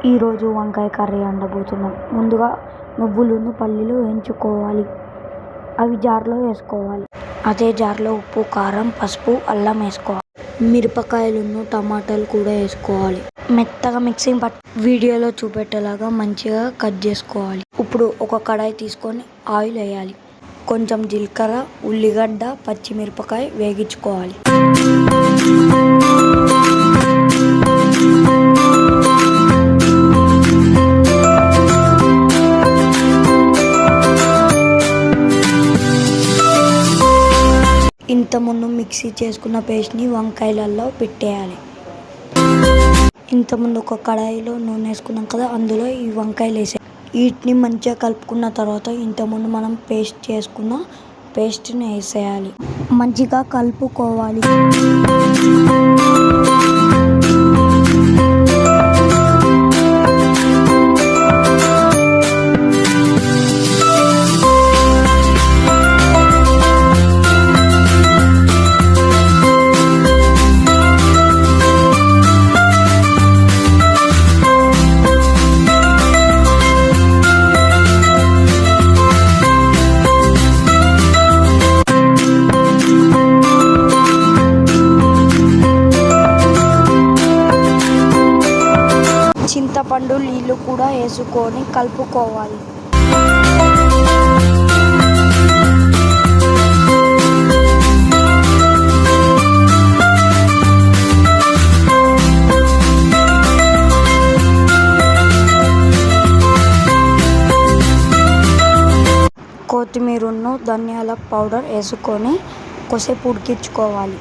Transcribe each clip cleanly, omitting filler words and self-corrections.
ఈరోజు వంకాయ కర్రీ వండబోతున్నాం. ముందుగా నువ్వులను పల్లీలు వేయించుకోవాలి. అవి జార్లో వేసుకోవాలి. అదే జార్లో ఉప్పు, కారం, పసుపు, అల్లం వేసుకోవాలి. మిరపకాయలను టమాటాలు కూడా వేసుకోవాలి. మెత్తగా మిక్సింగ్ వీడియోలో చూపెట్టేలాగా మంచిగా కట్ చేసుకోవాలి. ఇప్పుడు ఒక కడాయి తీసుకొని ఆయిల్ వేయాలి. కొంచెం జీలకర్ర, ఉల్లిగడ్డ, పచ్చిమిరపకాయ వేగించుకోవాలి. ఇంతకుముందు మిక్సీ చేసుకున్న పేస్ట్ని వంకాయలలో పెట్టేయాలి. ఇంతకుముందు ఒక కడాయిలో నూనె వేసుకున్నాం కదా, అందులో ఈ వంకాయలు వేసేయాలి. వీటిని మంచిగా కలుపుకున్న తర్వాత ఇంతకుముందు మనం పేస్ట్ చేసుకున్న పేస్ట్ని వేసేయాలి. మంచిగా కలుపుకోవాలి. చింతపండు నీళ్ళు కూడా వేసుకొని కలుపుకోవాలి. కొత్తిమీరను ధనియాల పౌడర్ వేసుకొని కొద్దిసేపు ఉడికించుకోవాలి.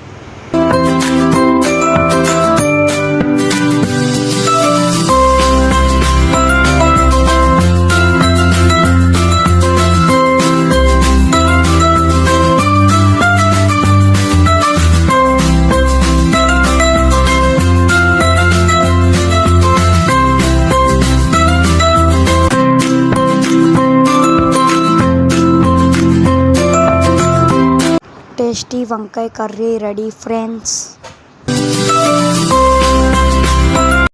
టేస్టీ వంకాయ కర్రీ రెడీ ఫ్రెండ్స్.